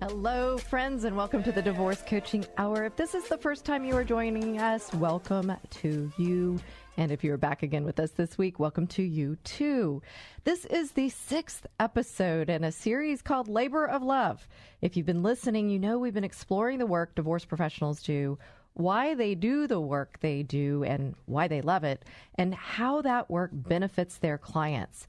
Hello, friends, and welcome to the Divorce Coaching Hour. If this is the first time you are joining us, welcome to you. And if you're back again with us this week, welcome to you too. This is the 6th episode in a series called Labor of Love. If you've been listening, you know we've been exploring the work divorce professionals do, why they do the work they do and why they love it, and how that work benefits their clients.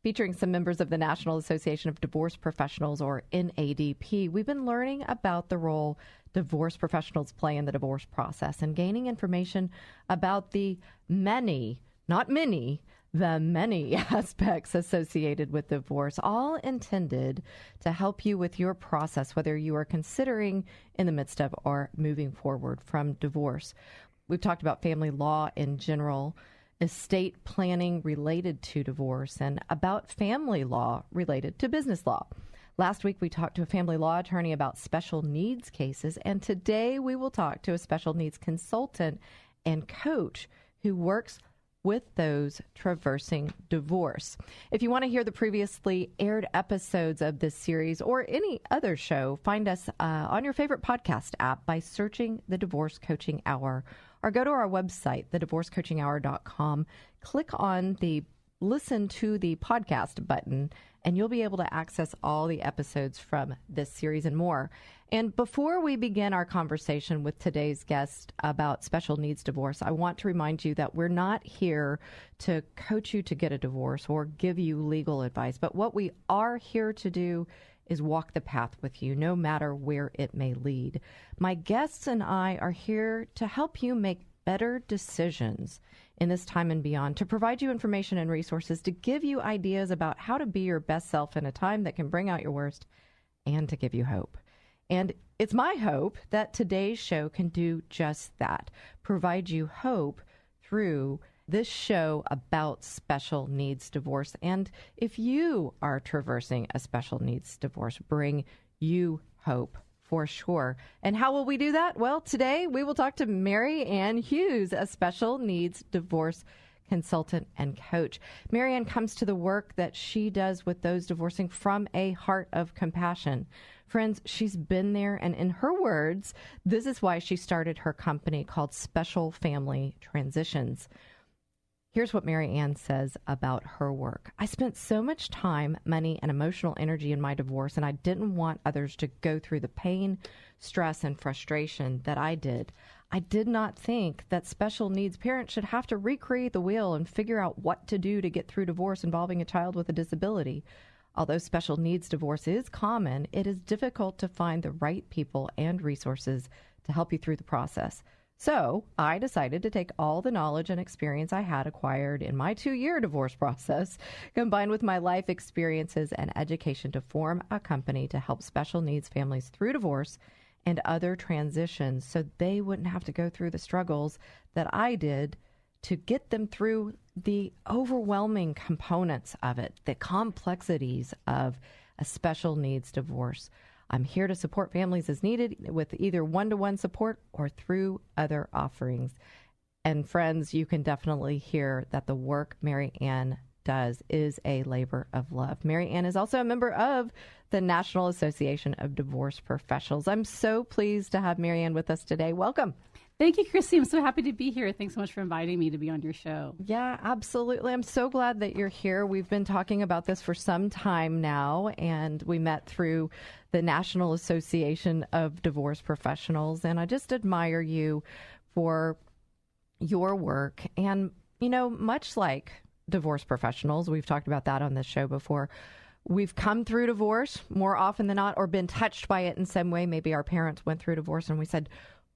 Featuring some members of the National Association of Divorce Professionals, or NADP, we've been learning about the role divorce professionals play in the divorce process and gaining information about the many, not many, the many aspects associated with divorce, all intended to help you with your process, whether you are considering in the midst of or moving forward from divorce. We've talked about family law in general, estate planning related to divorce, and about family law related to business law. Last week, we talked to a family law attorney about special needs cases, and today we will talk to a special needs consultant and coach who works with those traversing divorce. If you want to hear the previously aired episodes of this series or any other show, find us on your favorite podcast app by searching the Divorce Coaching Hour, or go to our website, thedivorcecoachinghour.com, click on the listen to the podcast button, and you'll be able to access all the episodes from this series and more. And before we begin our conversation with today's guest about special needs divorce, I want to remind you that we're not here to coach you to get a divorce or give you legal advice, but what we are here to do is walk the path with you, no matter where it may lead. My guests and I are here to help you make better decisions in this time and beyond, to provide you information and resources, to give you ideas about how to be your best self in a time that can bring out your worst, and to give you hope. And it's my hope that today's show can do just that, provide you hope through this show about special needs divorce. And if you are traversing a special needs divorce, bring you hope for sure. And how will we do that? Well, today we will talk to Mary Ann Hughes, a special needs divorce consultant and coach. Mary Ann comes to the work that she does with those divorcing from a heart of compassion. Friends, she's been there, and in her words, this is why she started her company called Special Family Transitions. Here's what Mary Ann says about her work. I spent so much time, money, and emotional energy in my divorce, and I didn't want others to go through the pain, stress, and frustration that I did. I did not think that special needs parents should have to recreate the wheel and figure out what to do to get through divorce involving a child with a disability. Although special needs divorce is common, it is difficult to find the right people and resources to help you through the process. So I decided to take all the knowledge and experience I had acquired in my 2-year divorce process, combined with my life experiences and education, to form a company to help special needs families through divorce and other transitions so they wouldn't have to go through the struggles that I did to get them through the overwhelming components of it, the complexities of a special needs divorce. I'm here to support families as needed with either one-to-one support or through other offerings. And friends, you can definitely hear that the work Mary Ann does is a labor of love. Mary Ann is also a member of the National Association of Divorce Professionals. I'm so pleased to have Mary Ann with us today. Welcome. Thank you, Christy. I'm so happy to be here. Thanks so much for inviting me to be on your show. Yeah, absolutely. I'm so glad that you're here. We've been talking about this for some time now, and we met through the National Association of Divorce Professionals, and I just admire you for your work. And, you know, much like divorce professionals, we've talked about that on this show before, we've come through divorce more often than not, or been touched by it in some way. Maybe our parents went through divorce and we said,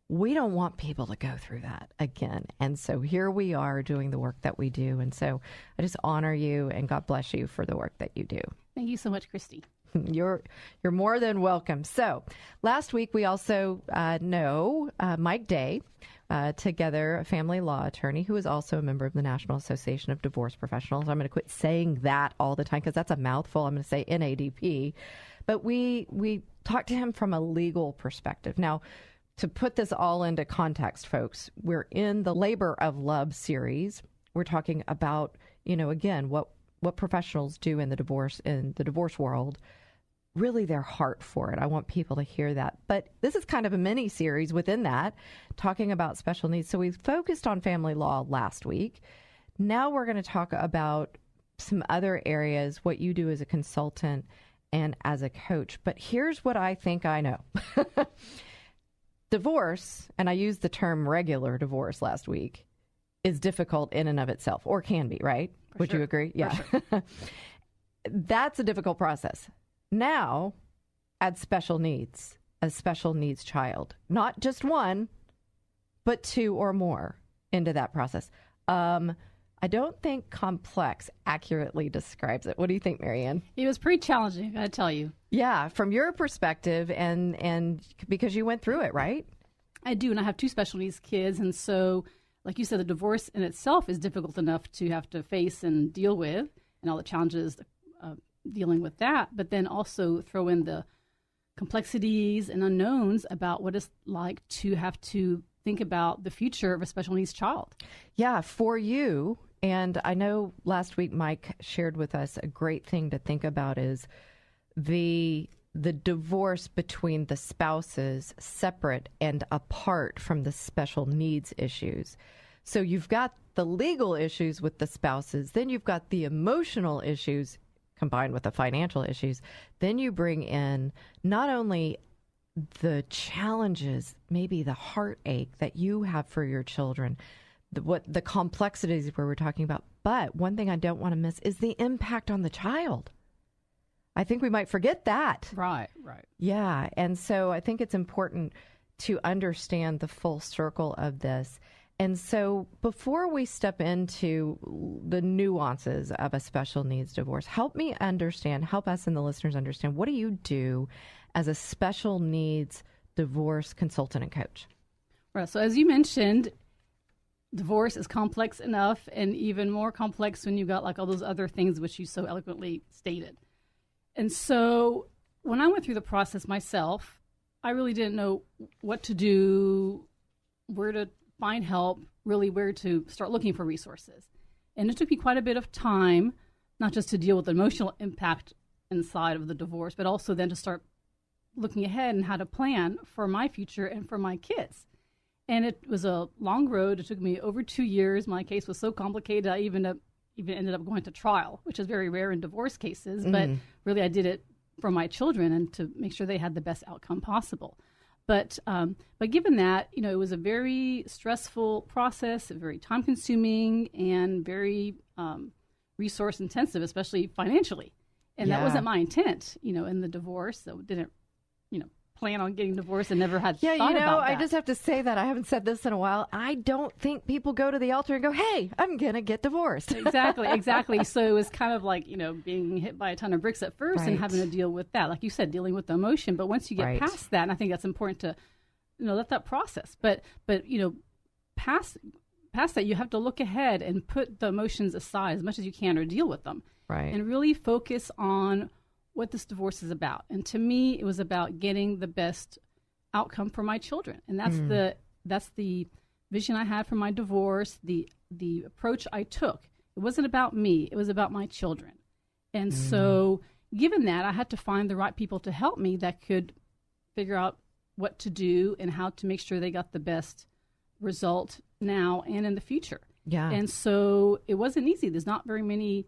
we don't want people to go through that again. And so here we are doing the work that we do. And so I just honor you and God bless you for the work that you do. Thank you so much, Christy. You're more than welcome. So last week we also know Mike Day, together, a family law attorney who is also a member of the National Association of Divorce Professionals. I'm going to quit saying that all the time because that's a mouthful. I'm going to say NADP. But we talked to him from a legal perspective. Now, to put this all into context, folks, we're in the Labor of Love series. We're talking about, again, what professionals do in the divorce world, really their heart for it. I want people to hear that. But this is kind of a mini series within that, talking about special needs. So we focused on family law last week. Now we're going to talk about some other areas, what you do as a consultant and as a coach. But here's what I think I know. Divorce, and I used the term regular divorce last week, is difficult in and of itself, or can be, right? Would you agree? Yeah. Sure. That's a difficult process. Now, add special needs, a special needs child. Not just one, but two or more into that process. I don't think complex accurately describes it. What do you think, Mary Ann? It was pretty challenging, I got to tell you. Yeah, from your perspective, and because you went through it, right? I do, and I have two special needs kids, and so, like you said, the divorce in itself is difficult enough to have to face and deal with, and all the challenges dealing with that, but then also throw in the complexities and unknowns about what it's like to have to think about the future of a special needs child. Yeah, for you, and I know last week Mike shared with us a great thing to think about is the divorce between the spouses separate and apart from the special needs issues. So you've got the legal issues with the spouses, then you've got the emotional issues combined with the financial issues. Then you bring in not only the challenges, maybe the heartache that you have for your children, the complexities where we're talking about, but one thing I don't want to miss is the impact on the child. I think we might forget that. Right. Yeah, and so I think it's important to understand the full circle of this. And so before we step into the nuances of a special needs divorce, help us and the listeners understand, what do you do as a special needs divorce consultant and coach? Right. So as you mentioned, divorce is complex enough, and even more complex when you got like all those other things which you so eloquently stated. And so when I went through the process myself, I really didn't know what to do, where to find help, really where to start looking for resources. And it took me quite a bit of time, not just to deal with the emotional impact inside of the divorce, but also then to start looking ahead and how to plan for my future and for my kids. And it was a long road. It took me over 2 years. My case was so complicated, I even ended up going to trial, which is very rare in divorce cases. But really, I did it for my children and to make sure they had the best outcome possible. But given that, it was a very stressful process, very time-consuming, and very resource-intensive, especially financially. And that wasn't my intent, in the divorce. So didn't, plan on getting divorced and never had thought about that. I just have to say that. I haven't said this in a while. I don't think people go to the altar and go, hey, I'm going to get divorced. Exactly. So it was kind of like, being hit by a ton of bricks at first and having to deal with that. Like you said, dealing with the emotion. But once you get past that, and I think that's important to, let that process. But past that, you have to look ahead and put the emotions aside as much as you can or deal with them. Right. And really focus on what this divorce is about. And to me, it was about getting the best outcome for my children. And that's the vision I had for my divorce, the approach I took. It wasn't about me, it was about my children. And so given that, I had to find the right people to help me that could figure out what to do and how to make sure they got the best result now and in the future. Yeah. And so it wasn't easy. There's not very many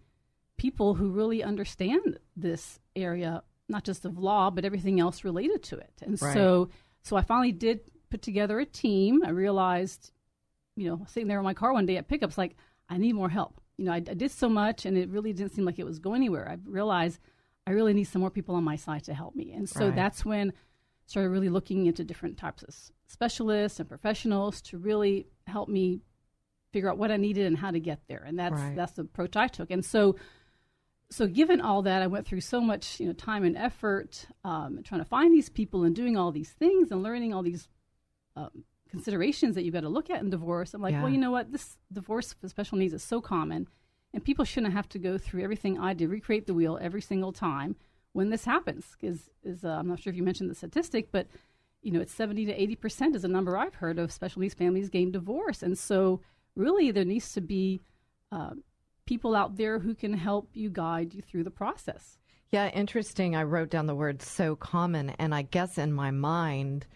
people who really understand this area, not just of law, but everything else related to it. And so I finally did put together a team. I realized, sitting there in my car one day at pickups, like, I need more help. I did so much, and it really didn't seem like it was going anywhere. I realized I really need some more people on my side to help me. And so that's when I started really looking into different types of specialists and professionals to really help me figure out what I needed and how to get there. And that's the approach I took. And so given all that, I went through so much, time and effort trying to find these people and doing all these things and learning all these considerations that you've got to look at in divorce. I'm like, well, you know what? This divorce for special needs is so common, and people shouldn't have to go through everything I did, recreate the wheel every single time when this happens. Because I'm not sure if you mentioned the statistic, but it's 70 to 80% is a number I've heard of special needs families getting divorced. And so really there needs to be people out there who can help you, guide you through the process. Yeah, interesting. I wrote down the word so common, and I guess in my mind,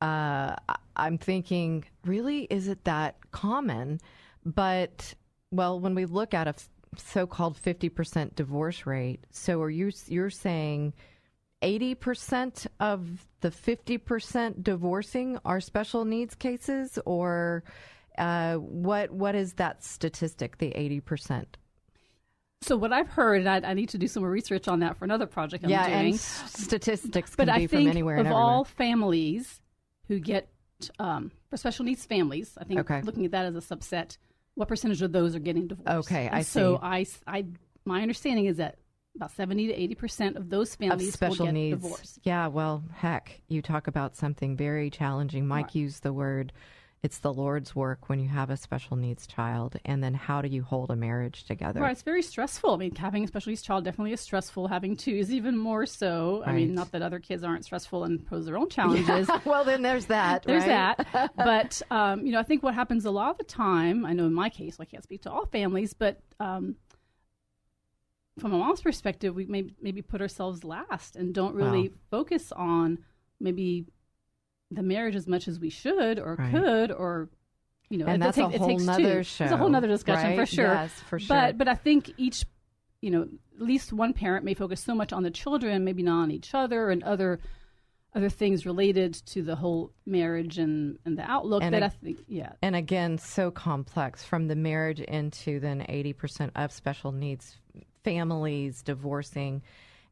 I'm thinking, really, is it that common? But, well, when we look at a so-called 50% divorce rate, so you're saying 80% of the 50% divorcing are special needs cases, or what is that statistic, the 80%? So what I've heard, and I need to do some more research on that for another project I'm doing. And statistics can but be from anywhere and of everywhere. all families who get, for special needs families, I think looking at that as a subset, what percentage of those are getting divorced? Okay, I see. So my understanding is that about 70 to 80% of those families special will get needs. divorced. Yeah, well, heck, you talk about something very challenging. Mike used the word, it's the Lord's work when you have a special needs child. And then how do you hold a marriage together? Right, it's very stressful. I mean, having a special needs child definitely is stressful. Having two is even more so. Right. I mean, not that other kids aren't stressful and pose their own challenges. Yeah, well, then there's that. There's right? that. But, I think what happens a lot of the time, I know in my case, I can't speak to all families, but from a mom's perspective, we maybe put ourselves last and don't really focus on maybe the marriage as much as we should or could, or and that's a whole nother show. It's a whole nother discussion for sure. Yes, for sure. But I think each, at least one parent may focus so much on the children, maybe not on each other and other things related to the whole marriage and the outlook I think, And again, so complex, from the marriage into then 80% of special needs families divorcing.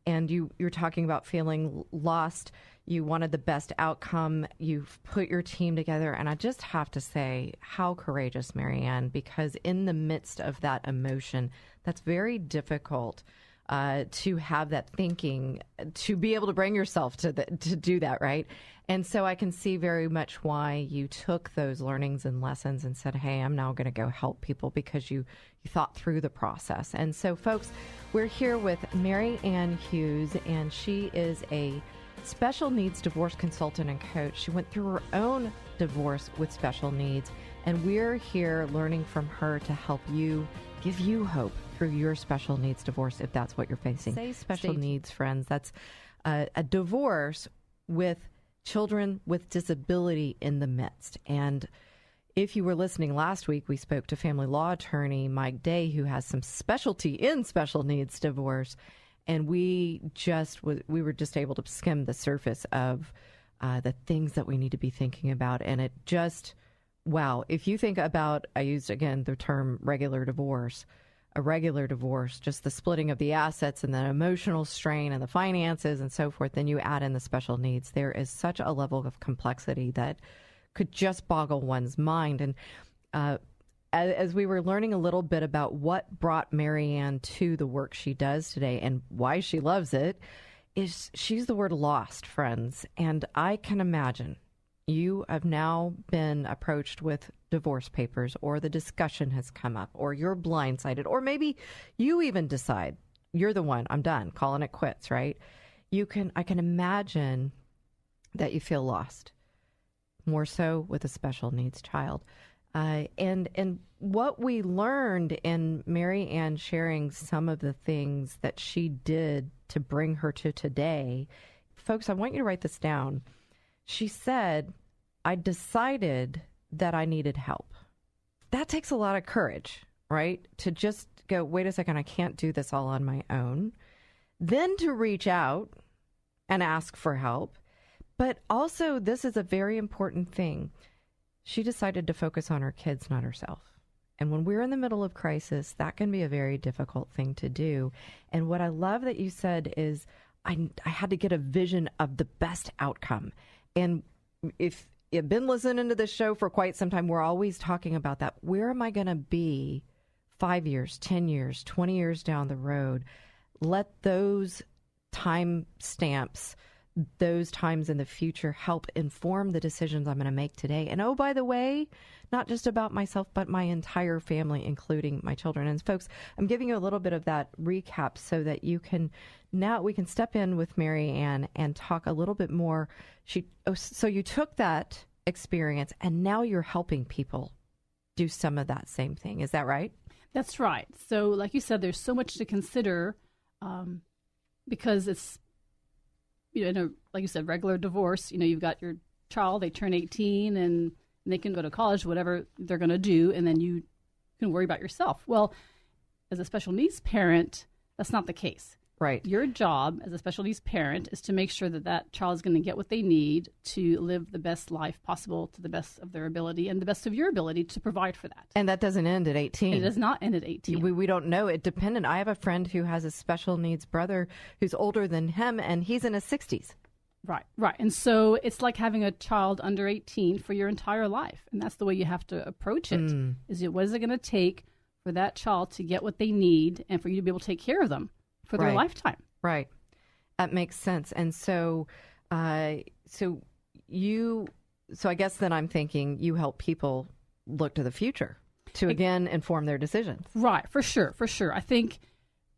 And you're talking about feeling lost. You wanted the best outcome. You've put your team together. And I just have to say, how courageous, Mary Ann, because in the midst of that emotion, that's very difficult to have that thinking, to be able to bring yourself to do that, right? And so I can see very much why you took those learnings and lessons and said, hey, I'm now going to go help people, because you thought through the process. And so, folks, we're here with Mary Ann Hughes, and she is a special needs divorce consultant and coach. She went through her own divorce with special needs, and we're here learning from her to help you, give you hope through your special needs divorce if that's what you're facing. Say special needs, friends. That's a divorce with children with disability in the midst. And if you were listening last week, we spoke to family law attorney Mike Day, who has some specialty in special needs divorce. And we were just able to skim the surface of the things that we need to be thinking about. And it just, wow, if you think about, I used again the term regular divorce, a regular divorce, just the splitting of the assets and the emotional strain and the finances and so forth, then you add in the special needs. There is such a level of complexity that could just boggle one's mind. And as we were learning a little bit about what brought Mary Ann to the work she does today and why she loves it, is she's the word lost, friends. And I can imagine you have now been approached with divorce papers, or the discussion has come up, or you're blindsided, or maybe you even decide you're the one, I'm done, calling it quits, right? I can imagine that you feel lost, more so with a special needs child. And what we learned in Mary Ann sharing some of the things that she did to bring her to today, folks, I want you to write this down. She said, I decided that I needed help. That takes a lot of courage, right? To just go, wait a second, I can't do this all on my own. Then to reach out and ask for help. But also, this is a very important thing. She decided to focus on her kids, not herself. And when we're in the middle of crisis, that can be a very difficult thing to do. And what I love that you said is, I had to get a vision of the best outcome. And if you've been listening to this show for quite some time, we're always talking about that. Where am I going to be 5 years, 10 years, 20 years down the road? Let those time stamps, those times in the future, help inform the decisions I'm going to make today. And oh, by the way, not just about myself, but my entire family, including my children. And folks, I'm giving you a little bit of that recap so that we can step in with Mary Ann and talk a little bit more. So you took that experience and now you're helping people do some of that same thing. Is that right? That's right. So like you said, there's so much to consider. because it's, like you said, regular divorce, you've got your child, they turn 18 and they can go to college, whatever they're going to do, and then you can worry about yourself. Well, as a special needs parent, that's not the case. Right. Your job as a special needs parent is to make sure that that child is going to get what they need to live the best life possible to the best of their ability and the best of your ability to provide for that. And that doesn't end at 18. It does not end at 18. We don't know. It dependent. I have a friend who has a special needs brother who's older than him, and he's in his 60s. Right. And so it's like having a child under 18 for your entire life. And that's the way you have to approach it. What is it going to take for that child to get what they need and for you to be able to take care of them for their lifetime? Right. That makes sense. And so, so I guess then I'm thinking you help people look to the future to, again, inform their decisions. Right. For sure. I think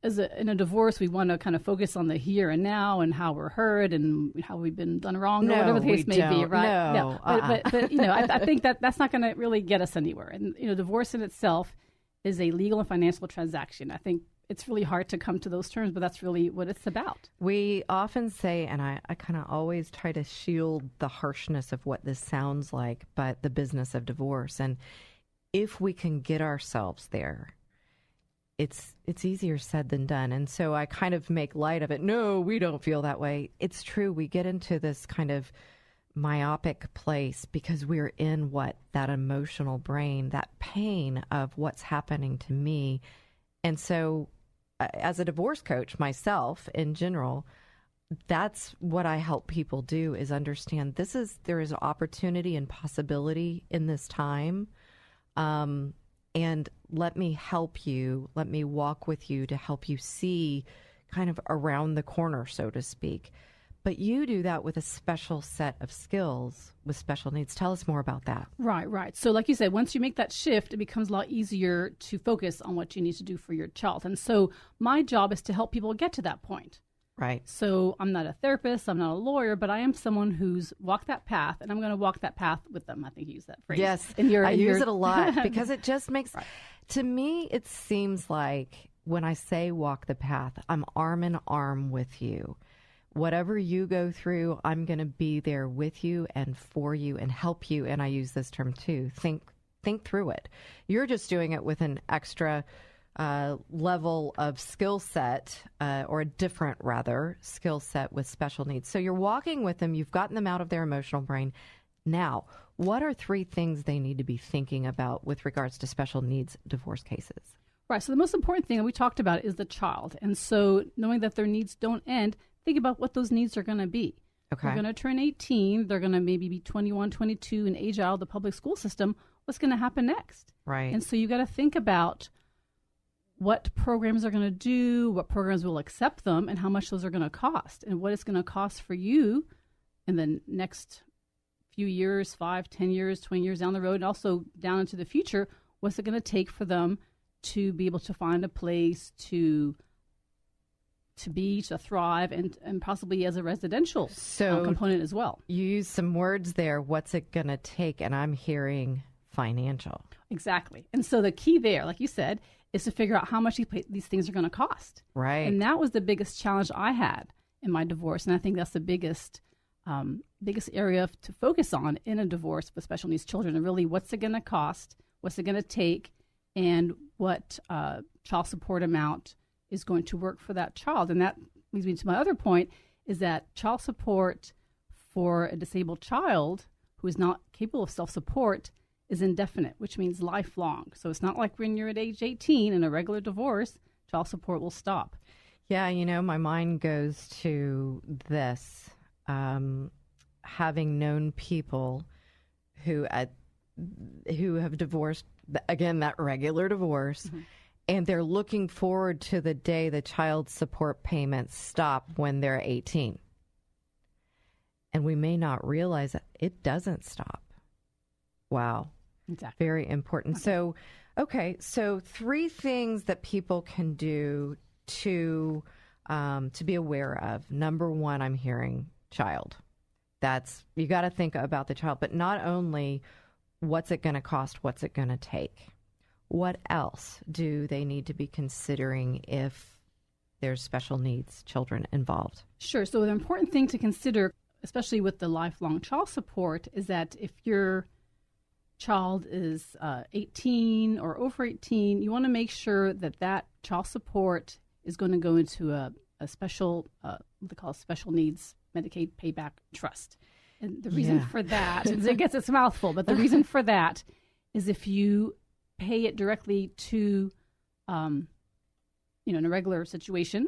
in a divorce, we want to kind of focus on the here and now and how we're hurt and how we've been done wrong or whatever the case may be, right? No. But I think that's not going to really get us anywhere. And, divorce in itself is a legal and financial transaction. I think it's really hard to come to those terms, but that's really what it's about. We often say, and I kind of always try to shield the harshness of what this sounds like, but the business of divorce. And if we can get ourselves there, it's easier said than done. And so I kind of make light of it. No, we don't feel that way. It's true. We get into this kind of myopic place because we're in that emotional brain, that pain of what's happening to me. And so as a divorce coach myself in general, that's what I help people do is understand there is opportunity and possibility in this time. And let me help you, let me walk with you to help you see kind of around the corner, so to speak. But you do that with a special set of skills with special needs. Tell us more about that. Right. So like you said, once you make that shift, it becomes a lot easier to focus on what you need to do for your child. And so my job is to help people get to that point. Right. So I'm not a therapist, I'm not a lawyer, but I am someone who's walked that path, and I'm going to walk that path with them. I think you use that phrase. Yes, I use it a lot because it just makes, to me, it seems like when I say walk the path, I'm arm in arm with you. Whatever you go through, I'm going to be there with you and for you and help you. And I use this term too. Think through it. You're just doing it with an extra level of skill set, or a different, rather, skill set with special needs. So you're walking with them. You've gotten them out of their emotional brain. Now, what are 3 things they need to be thinking about with regards to special needs divorce cases? Right. So the most important thing that we talked about is the child. And so knowing that their needs don't end, think about what those needs are going to be. Okay. They're going to turn 18. They're going to maybe be 21, 22 and age out of the public school system. What's going to happen next? Right. And so you got to think about what programs they're going to do, what programs will accept them, and how much those are going to cost, and what it's going to cost for you in the next few years, 5, 10 years, 20 years down the road, and also down into the future. What's it going to take for them to be able to find a place to thrive, and possibly as a residential component as well. You use some words there. What's it going to take? And I'm hearing financial. Exactly. And so the key there, like you said, is to figure out how much these things are going to cost. Right. And that was the biggest challenge I had in my divorce. And I think that's the biggest area to focus on in a divorce with special needs children. And really, what's it going to cost? What's it going to take? And what child support amount is going to work for that child? And that leads me to my other point, is that child support for a disabled child who is not capable of self-support is indefinite, which means lifelong. So it's not like when you're at age 18 in a regular divorce, child support will stop. Yeah, my mind goes to this, having known people who have divorced, again, that regular divorce, and they're looking forward to the day the child support payments stop when they're 18. And we may not realize that it doesn't stop. Wow. Exactly. Very important. Okay. So 3 things that people can do to be aware of. Number 1, I'm hearing child. You got to think about the child, but not only what's it going to cost, what's it going to take? What else do they need to be considering if there's special needs children involved? Sure. So the important thing to consider, especially with the lifelong child support, is that if your child is 18 or over 18, you want to make sure that that child support is going to go into a special, what they call special needs Medicaid payback trust. And the reason for that, and it gets its mouthful, but the reason for that is if you pay it directly to, in a regular situation,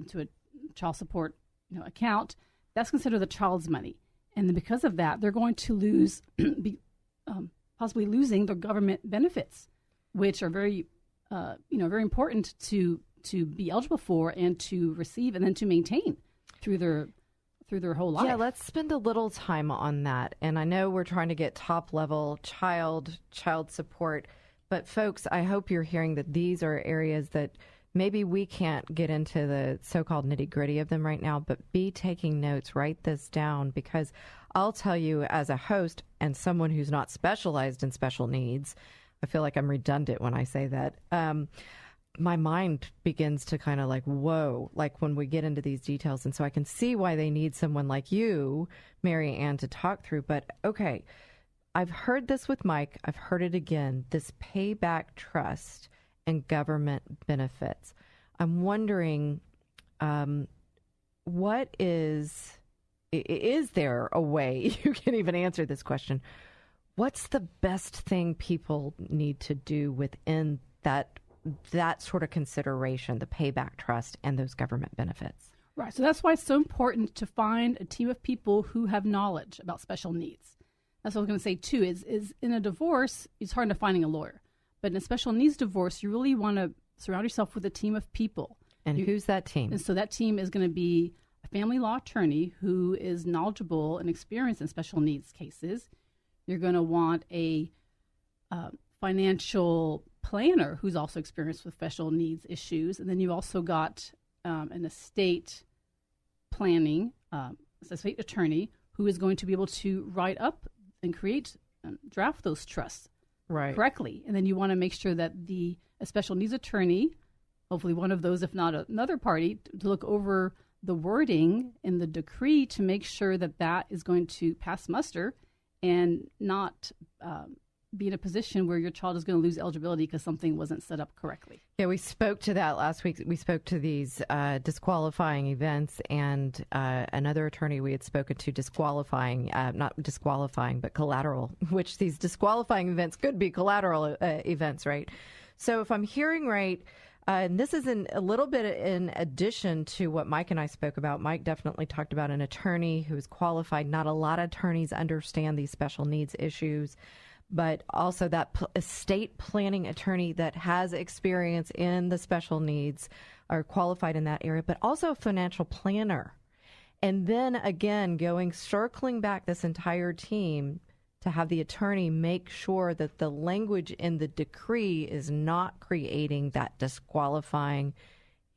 to a child support account, that's considered the child's money. And because of that, they're going to lose, possibly losing their government benefits, which are very important to be eligible for and to receive and then to maintain through their whole life. Yeah, let's spend a little time on that. And I know we're trying to get top level child support, but folks, I hope you're hearing that these are areas that maybe we can't get into the so-called nitty-gritty of them right now, but be taking notes, write this down, because I'll tell you, as a host and someone who's not specialized in special needs, I feel like I'm redundant when I say that, my mind begins to kind of like, whoa, like when we get into these details. And so I can see why they need someone like you, Mary Ann, to talk through. But okay, I've heard this with Mike. I've heard it again, this payback trust and government benefits. I'm wondering, what is there a way you can even answer this question? What's the best thing people need to do within that sort of consideration, the payback trust and those government benefits? Right. So that's why it's so important to find a team of people who have knowledge about special needs. That's what I was going to say too, is in a divorce, it's hard enough finding a lawyer. But in a special needs divorce, you really want to surround yourself with a team of people. And who's that team? And so that team is going to be a family law attorney who is knowledgeable and experienced in special needs cases. You're going to want a financial planner who's also experienced with special needs issues. And then you've also got an estate planning, estate attorney who is going to be able to write up and create, draft those trusts correctly. And then you want to make sure that a special needs attorney, hopefully one of those, if not another party, to look over the wording in the decree to make sure that that is going to pass muster and not be in a position where your child is going to lose eligibility because something wasn't set up correctly. Yeah, we spoke to that last week. We spoke to these disqualifying events, and another attorney we had spoken to disqualifying, not disqualifying, but collateral, which these disqualifying events could be collateral events, right? So if I'm hearing right, and this is a little bit in addition to what Mike and I spoke about. Mike definitely talked about an attorney who is qualified. Not a lot of attorneys understand these special needs issues, but also that estate planning attorney that has experience in the special needs are qualified in that area, but also a financial planner. And then again, circling back this entire team to have the attorney make sure that the language in the decree is not creating that disqualifying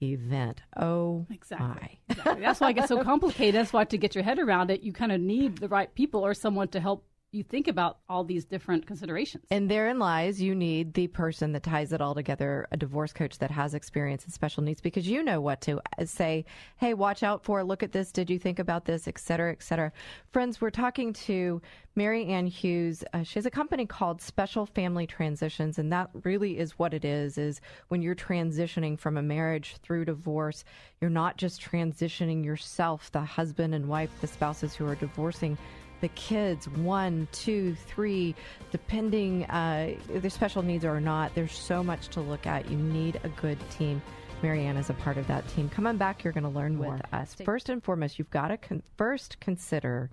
event. Oh, exactly. That's why it gets so complicated. That's why to get your head around it, you kind of need the right people or someone to help you think about all these different considerations. And therein lies, you need the person that ties it all together, a divorce coach that has experience in special needs, because you know what to say, hey, watch out for, look at this, did you think about this, et cetera, et cetera. Friends, we're talking to Mary Ann Hughes. She has a company called Special Family Transitions, and that really is what it is when you're transitioning from a marriage through divorce, you're not just transitioning yourself, the husband and wife, the spouses who are divorcing, the kids, 1, 2, 3, depending if their special needs or not. There's so much to look at. You need a good team. Mary Ann is a part of that team. Come on back. You're going to learn more with us. First and foremost, you've got to first consider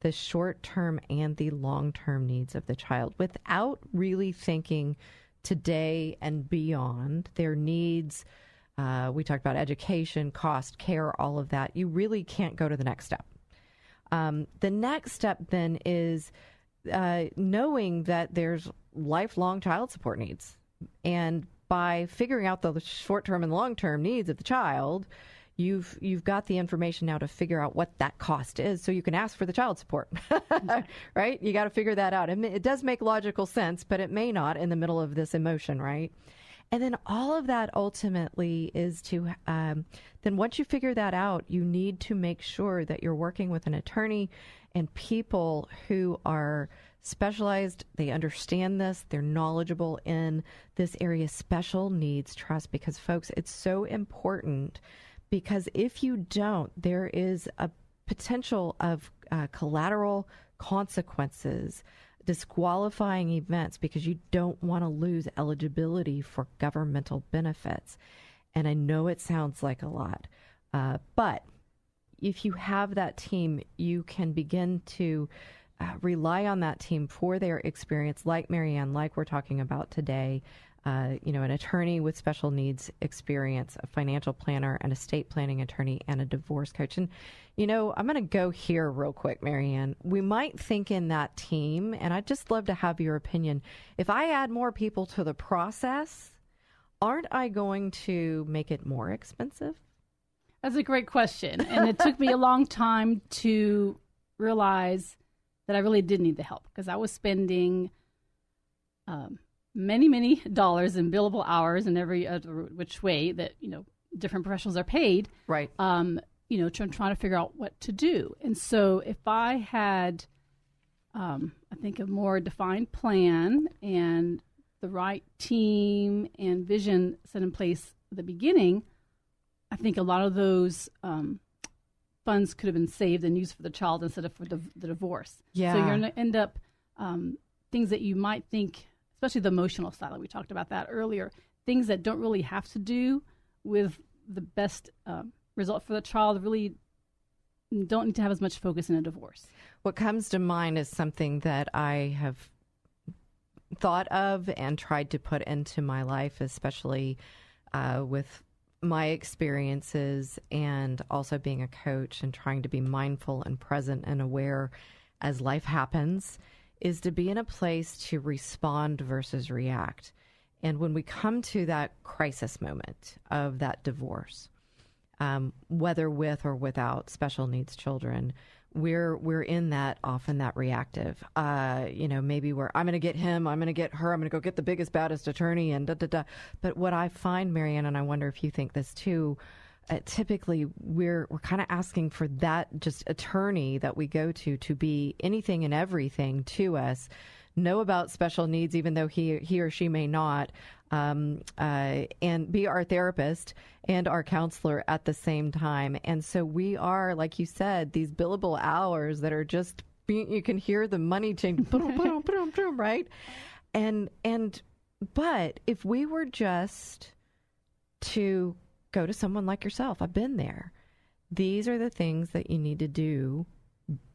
the short-term and the long-term needs of the child without really thinking today and beyond their needs. We talked about education, cost, care, all of that. You really can't go to the next step. The next step then is knowing that there's lifelong child support needs. And by figuring out the short-term and long-term needs of the child, you've got the information now to figure out what that cost is so you can ask for the child support, right? You got to figure that out. It does make logical sense, but it may not in the middle of this emotion, right? And then all of that ultimately is to, then once you figure that out, you need to make sure that you're working with an attorney and people who are specialized. They understand this. They're knowledgeable in this area, special needs trust, because folks, it's so important, because if you don't, there is a potential of collateral consequences, disqualifying events, because you don't want to lose eligibility for governmental benefits. And I know it sounds like a lot, but if you have that team, you can begin to rely on that team for their experience, like Mary Ann, like we're talking about today. An attorney with special needs experience, a financial planner, an estate planning attorney, and a divorce coach. And, I'm going to go here real quick, Mary Ann. We might think in that team, and I'd just love to have your opinion. If I add more people to the process, aren't I going to make it more expensive? That's a great question. And it took me a long time to realize that I really did need the help, because I was spending many, many dollars in billable hours in every other which way that, different professionals are paid. Right. Trying to figure out what to do. And so if I had, I think, a more defined plan and the right team and vision set in place at the beginning, I think a lot of those funds could have been saved and used for the child instead of for the divorce. Yeah. So you're going to end up things that you might think, especially the emotional side, like we talked about that earlier, things that don't really have to do with the best result for the child really don't need to have as much focus in a divorce. What comes to mind is something that I have thought of and tried to put into my life, especially with my experiences and also being a coach and trying to be mindful and present and aware as life happens, is to be in a place to respond versus react. And when we come to that crisis moment of that divorce, whether with or without special needs children, we're in that, often that reactive, maybe where I'm going to get him, I'm going to get her, I'm going to go get the biggest, baddest attorney and da-da-da. But what I find, Mary Ann, and I wonder if you think this too, typically we're kind of asking for that just attorney that we go to be anything and everything to us, know about special needs, even though he or she may not, and be our therapist and our counselor at the same time. And so we are, like you said, these billable hours that are just, you can hear the money change, right? But if we were just to go to someone like yourself, I've been there. These are the things that you need to do,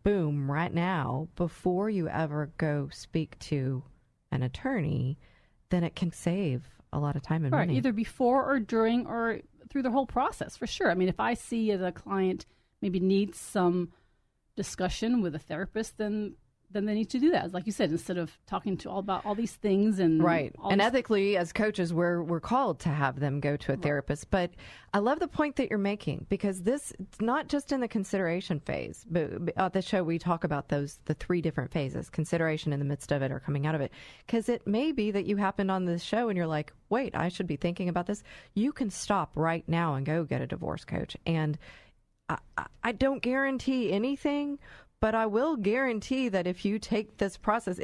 boom, right now, before you ever go speak to an attorney, then it can save a lot of time and money. Either before or during or through the whole process, for sure. I mean, if I see as a client maybe needs some discussion with a therapist, then they need to do that. Like you said, instead of talking to all about all these things and right. And ethically, as coaches, we're called to have them go to a therapist. But I love the point that you're making, because this, it's not just in the consideration phase. But at the show, we talk about the three different phases: consideration, in the midst of it, or coming out of it. Because it may be that you happened on this show and you're like, wait, I should be thinking about this. You can stop right now and go get a divorce coach. And I don't guarantee anything, but I will guarantee that if you take this process,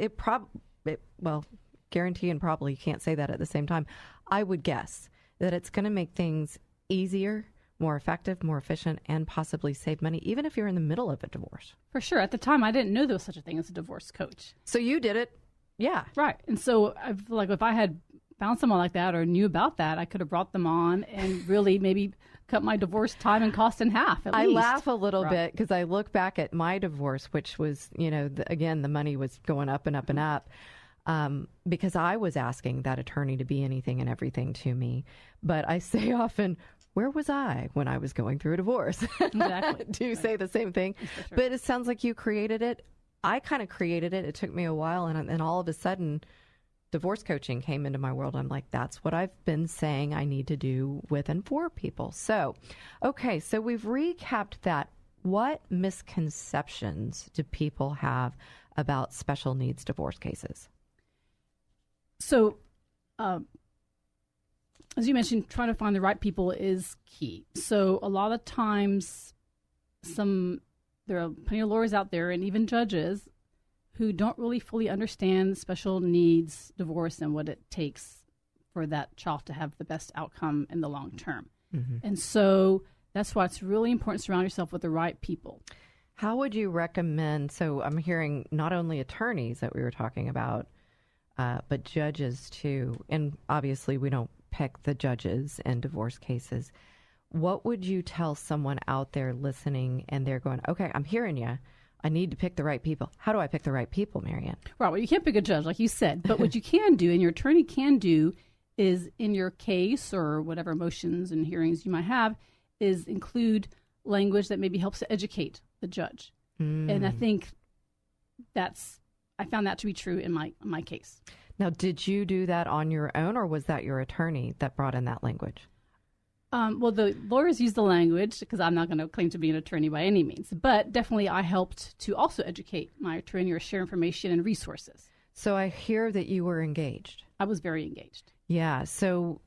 guarantee and probably can't say that at the same time. I would guess that it's going to make things easier, more effective, more efficient, and possibly save money, even if you're in the middle of a divorce. For sure. At the time, I didn't know there was such a thing as a divorce coach. So you did it. Yeah. Right. And so I feel like if I had found someone like that or knew about that, I could have brought them on and really maybe cut my divorce time and cost in half at least. I laugh a little bit because I look back at my divorce, which was, again, the money was going up and up and up, because I was asking that attorney to be anything and everything to me. But I say often, where was I when I was going through a divorce? Exactly. Do you say the same thing? Sure. But it sounds like you created it. I kind of created it. It took me a while, and all of a sudden, divorce coaching came into my world. I'm like, that's what I've been saying I need to do with and for people. So, okay, so we've recapped that. What misconceptions do people have about special needs divorce cases? So, as you mentioned, trying to find the right people is key. So a lot of times there are plenty of lawyers out there and even judges who don't really fully understand special needs divorce and what it takes for that child to have the best outcome in the long term. Mm-hmm. And so that's why it's really important to surround yourself with the right people. How would you recommend, so I'm hearing not only attorneys that we were talking about, but judges too, and obviously we don't pick the judges in divorce cases. What would you tell someone out there listening and they're going, okay, I'm hearing you. I need to pick the right people. How do I pick the right people, Mary Ann? Right. Well, you can't pick a judge, like you said. But what you can do, and your attorney can do, is in your case or whatever motions and hearings you might have, is include language that maybe helps to educate the judge. And I think I found that to be true in my case. Now, did you do that on your own, or was that your attorney that brought in that language? Well, the lawyers use the language because I'm not going to claim to be an attorney by any means. But definitely I helped to also educate my attorney or share information and resources. So I hear that you were engaged. I was very engaged. Yeah. So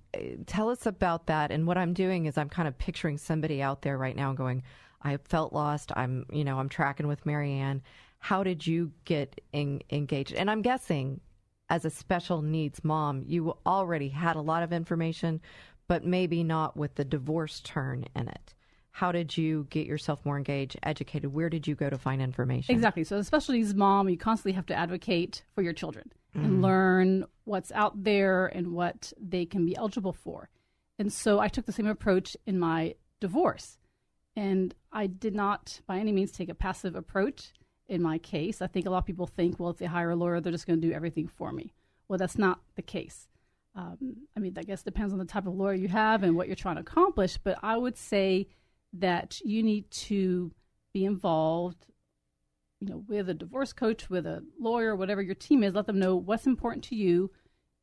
tell us about that. And what I'm doing is I'm kind of picturing somebody out there right now going, I felt lost. I'm tracking with Mary Ann. How did you get engaged? And I'm guessing as a special needs mom, you already had a lot of information, but maybe not with the divorce turn in it. How did you get yourself more engaged, educated? Where did you go to find information? Exactly. So as a special needs mom, you constantly have to advocate for your children and learn what's out there and what they can be eligible for. And so I took the same approach in my divorce. And I did not by any means take a passive approach in my case. I think a lot of people think, well, if they hire a lawyer, they're just going to do everything for me. Well, that's not the case. I guess it depends on the type of lawyer you have and what you're trying to accomplish. But I would say that you need to be involved, with a divorce coach, with a lawyer, whatever your team is. Let them know what's important to you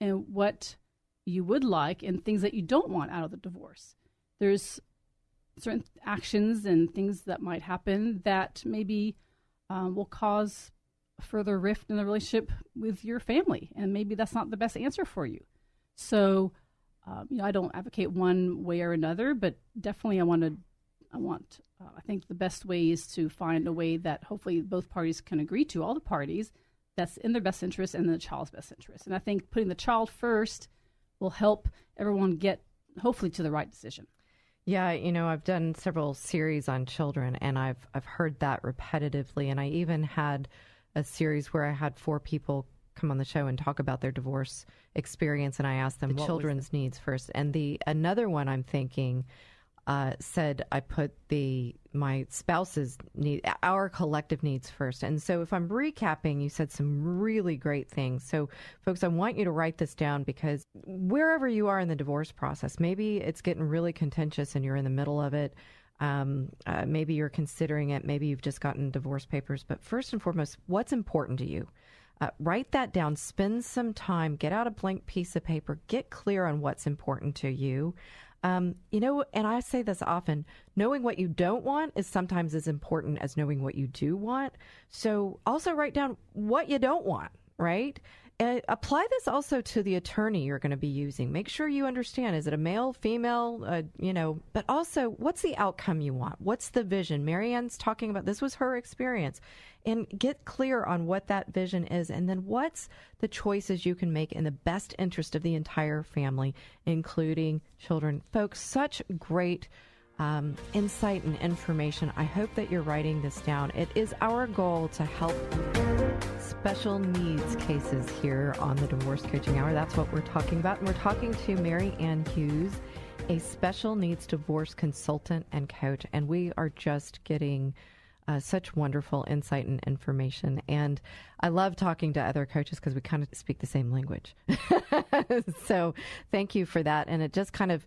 and what you would like and things that you don't want out of the divorce. There's certain actions and things that might happen that maybe will cause a further rift in the relationship with your family. And maybe that's not the best answer for you. So, I don't advocate one way or another, but definitely I think the best way is to find a way that hopefully both parties can agree to, all the parties, that's in their best interest and in the child's best interest. And I think putting the child first will help everyone get hopefully to the right decision. Yeah, I've done several series on children, and I've heard that repetitively. And I even had a series where I had 4 people come on the show and talk about their divorce experience, and I asked them the children's needs first. And another one I'm thinking said I put my spouse's need, our collective needs first. And so if I'm recapping, you said some really great things. So folks, I want you to write this down, because wherever you are in the divorce process, maybe it's getting really contentious and you're in the middle of it. Maybe you're considering it. Maybe you've just gotten divorce papers. But first and foremost, what's important to you? Write that down, spend some time, get out a blank piece of paper, get clear on what's important to you. And I say this often, knowing what you don't want is sometimes as important as knowing what you do want. So also write down what you don't want, right? Apply this also to the attorney you're going to be using. Make sure you understand, is it a male, female, but also what's the outcome you want? What's the vision? Mary Ann's talking about, this was her experience. And get clear on what that vision is, and then what's the choices you can make in the best interest of the entire family, including children. Folks, such great insight and information. I hope that you're writing this down. It is our goal to help special needs cases here on the Divorce Coaching Hour. That's what we're talking about. And we're talking to Mary Ann Hughes, a special needs divorce consultant and coach. And we are just getting such wonderful insight and information. And I love talking to other coaches because we kind of speak the same language. So thank you for that. And it just kind of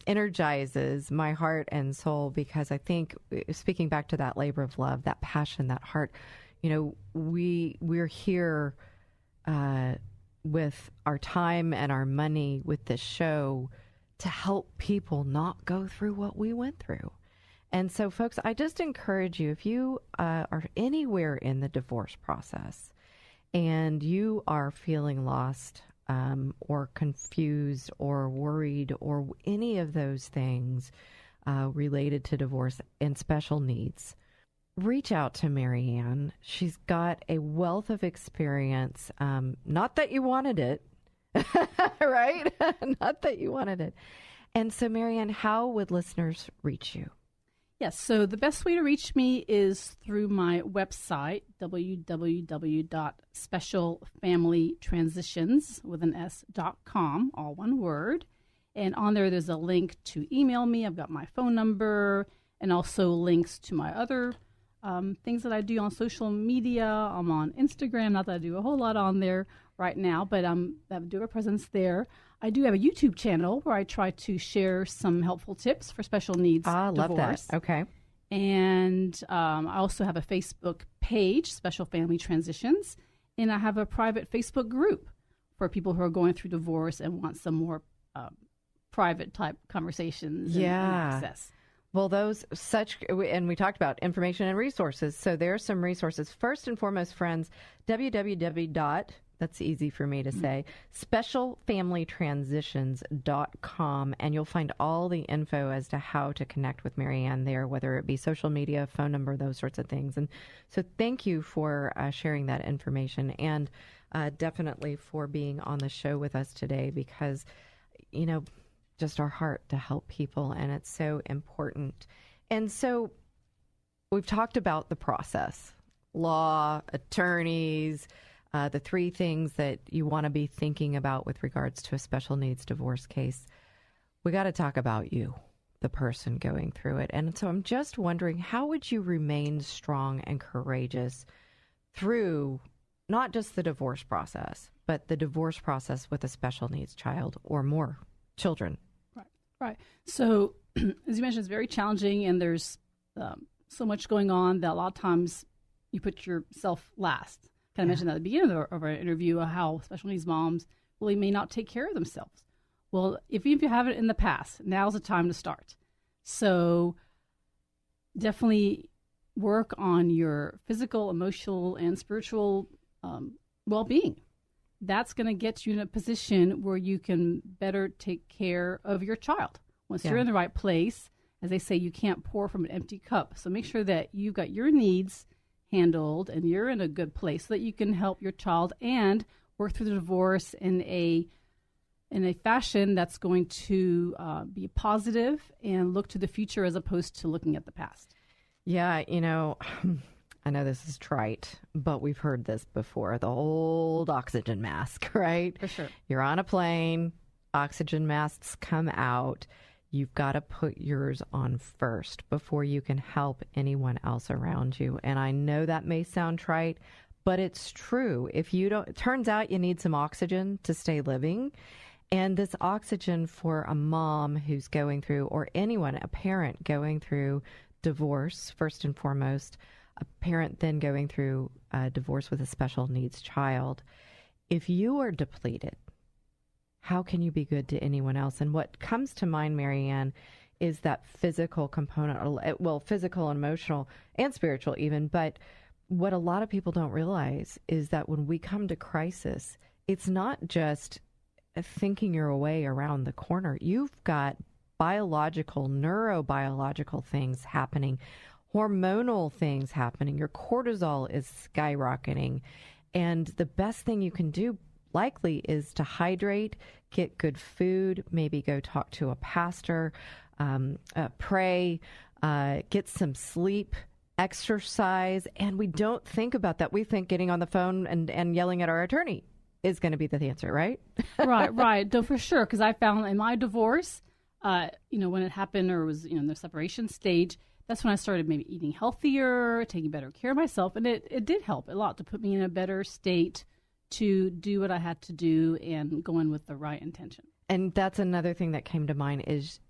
energizes my heart and soul, because I think, speaking back to that labor of love, that passion, that heart, we're here with our time and our money with this show to help people not go through what we went through. And so, folks, I just encourage you, if you are anywhere in the divorce process and you are feeling lost, or confused or worried or any of those things related to divorce and special needs, reach out to Mary Ann. She's got a wealth of experience. Not that you wanted it, right? Not that you wanted it. And so, Mary Ann, how would listeners reach you? Yes, so the best way to reach me is through my website, www.specialfamilytransitions.com, all one word. And on there's a link to email me. I've got my phone number and also links to my other things that I do on social media. I'm on Instagram, not that I do a whole lot on there right now, but I do have a presence there. I do have a YouTube channel where I try to share some helpful tips for special needs divorce. Love that. Okay. And I also have a Facebook page, Special Family Transitions, and I have a private Facebook group for people who are going through divorce and want some more private type conversations and access. Well, and we talked about information and resources. So there's some resources. First and foremost, friends, that's easy for me to say, specialfamilytransitions.com, and you'll find all the info as to how to connect with Mary Ann there, whether it be social media, phone number, those sorts of things. And so thank you for sharing that information, and definitely for being on the show with us today, because, just our heart to help people, and it's so important. And so we've talked about the process, law, attorneys, the three things that you want to be thinking about with regards to a special needs divorce case. We got to talk about you, the person going through it. And so I'm just wondering, how would you remain strong and courageous through not just the divorce process, but the divorce process with a special needs child or more children? Right. So, as you mentioned, it's very challenging, and there's so much going on that a lot of times you put yourself last. I mentioned at the beginning of our interview how special needs moms really may not take care of themselves. Well, if you haven't in the past, now's the time to start. So definitely work on your physical, emotional, and spiritual well-being. That's going to get you in a position where you can better take care of your child. Once you're in the right place, as they say, you can't pour from an empty cup. So make sure that you've got your needs handled and you're in a good place so that you can help your child and work through the divorce in a fashion that's going to be positive and look to the future as opposed to looking at the past. Yeah, I know this is trite, but we've heard this before. The old oxygen mask, right? For sure. You're on a plane, oxygen masks come out. You've got to put yours on first before you can help anyone else around you. And I know that may sound trite, but it's true. If you don't, it turns out you need some oxygen to stay living. And this oxygen for a mom who's going through, or anyone, a parent going through divorce, first and foremost, a parent then going through a divorce with a special needs child. If you are depleted, how can you be good to anyone else? And what comes to mind, Mary Ann, is that physical component, well, physical and emotional and spiritual even. But what a lot of people don't realize is that when we come to crisis, it's not just thinking your way around the corner. You've got biological, neurobiological things happening, hormonal things happening. Your cortisol is skyrocketing. And the best thing you can do likely is to hydrate, get good food, maybe go talk to a pastor, pray, get some sleep, exercise. And we don't think about that. We think getting on the phone and yelling at our attorney is going to be the answer, right? Right. No, for sure. Because I found in my divorce, when it happened or was in the separation stage, that's when I started maybe eating healthier, taking better care of myself. And it did help a lot to put me in a better state to do what I had to do and go in with the right intention. And that's another thing that came to mind is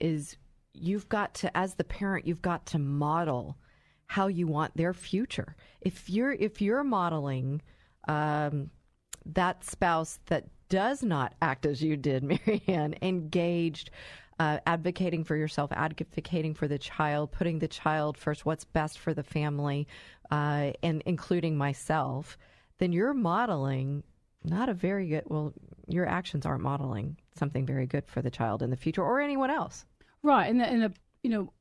you've got to, as the parent, you've got to model how you want their future. If you're modeling that spouse that does not act as you did, Mary Ann, engaged, advocating for yourself, advocating for the child, putting the child first, what's best for the family, and including myself, then you're modeling not a very good, well, your actions aren't modeling something very good for the child in the future or anyone else. Right. And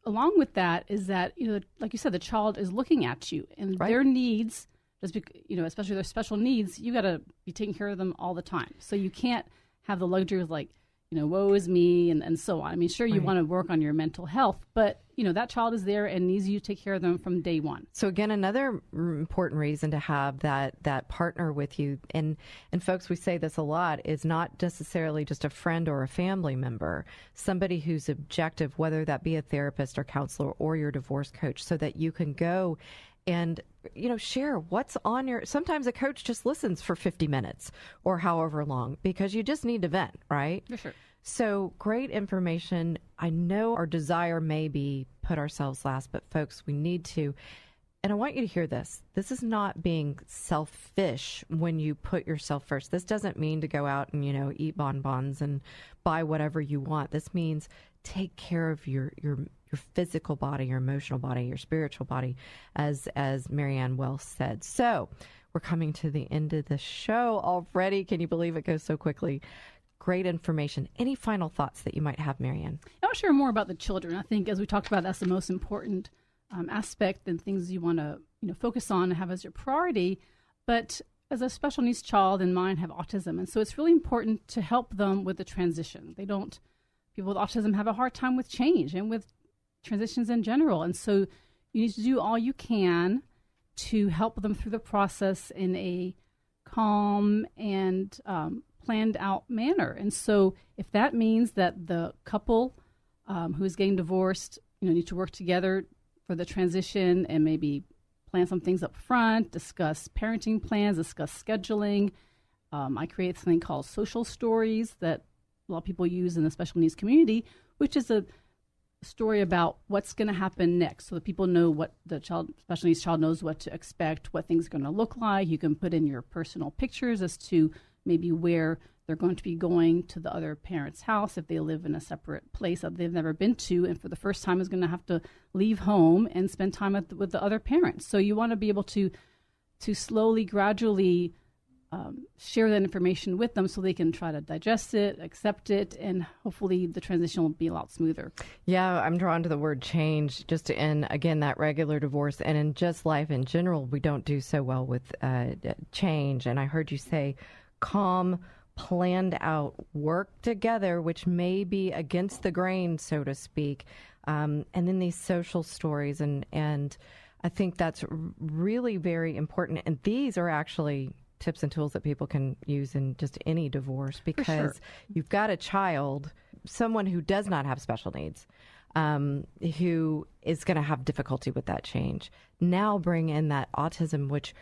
along with that is that, like you said, the child is looking at you and their needs, especially their special needs, you got to be taking care of them all the time. So you can't have the luxury of like, woe is me and so on. I mean, sure, you want to work on your mental health, but, that child is there and needs you to take care of them from day one. So again, another important reason to have that partner with you, and folks, we say this a lot, is not necessarily just a friend or a family member, somebody who's objective, whether that be a therapist or counselor or your divorce coach, so that you can go and, share what's on your, sometimes a coach just listens for 50 minutes or however long because you just need to vent, right? For sure. So great information. I know our desire may be put ourselves last, but folks, we need to, and I want you to hear this. This is not being selfish when you put yourself first. This doesn't mean to go out and, eat bonbons and buy whatever you want. This means take care of your physical body, your emotional body, your spiritual body, as Mary Ann well said. So we're coming to the end of the show already. Can you believe it goes so quickly? Great information. Any final thoughts that you might have, Mary Ann? I want to share more about the children. I think, as we talked about, that's the most important aspect and things you want to focus on and have as your priority. But as a special needs child, and mine have autism, and so it's really important to help them with the transition. People with autism have a hard time with change and with transitions in general, and so you need to do all you can to help them through the process in a calm and planned out manner. And so if that means that the couple who is getting divorced, need to work together for the transition and maybe plan some things up front, discuss parenting plans, discuss scheduling. I create something called social stories that a lot of people use in the special needs community, which is a story about what's going to happen next, so that people know what the special needs child knows what to expect, what things are going to look like. You can put in your personal pictures as to maybe where they're going to be going to the other parent's house if they live in a separate place that they've never been to, and for the first time is going to have to leave home and spend time with the other parents. So you want to be able to slowly, gradually share that information with them so they can try to digest it, accept it, and hopefully the transition will be a lot smoother. Yeah, I'm drawn to the word change just in, again, that regular divorce and in just life in general. We don't do so well with change. And I heard you say calm, planned out, work together, which may be against the grain, so to speak. And then these social stories. And I think that's really very important. And these are actually tips and tools that people can use in just any divorce, because you've got a child, someone who does not have special needs, who is going to have difficulty with that change. Now bring in that autism, which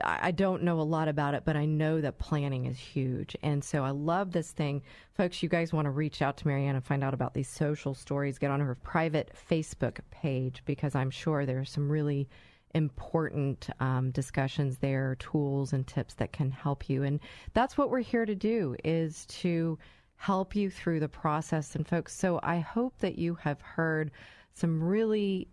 I don't know a lot about it, but I know that planning is huge. And so I love this thing. Folks, you guys want to reach out to Mary Ann and find out about these social stories, get on her private Facebook page, because I'm sure there are some really important discussions there, tools and tips that can help you. And that's what we're here to do, is to help you through the process. And folks, so I hope that you have heard some really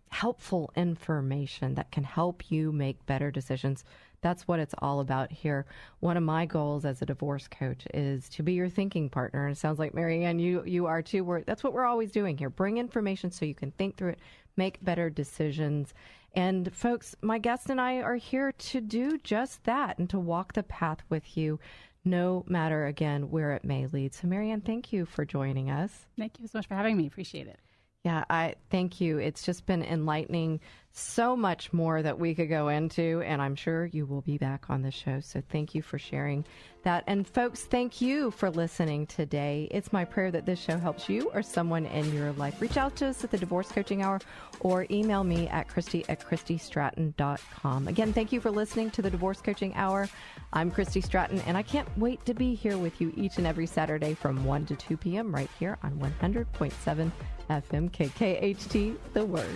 helpful information that can help you make better decisions. That's what it's all about here. One of my goals as a divorce coach is to be your thinking partner. And it sounds like, Mary Ann, you are too. That's what we're always doing here. Bring information so you can think through it, make better decisions. And folks, my guest and I are here to do just that and to walk the path with you, no matter, again, where it may lead. So, Mary Ann, thank you for joining us. Thank you so much for having me. Appreciate it. Yeah, I thank you. It's just been enlightening. So much more that we could go into, and I'm sure you will be back on the show. So thank you for sharing that. And folks, thank you for listening today. It's my prayer that this show helps you or someone in your life. Reach out to us at the Divorce Coaching Hour or email me at Christy@ChristyStratton.com. Again, thank you for listening to the Divorce Coaching Hour. I'm Christy Stratton, and I can't wait to be here with you each and every Saturday from 1 to 2 p.m. right here on 100.7 FM KKHT, The Word.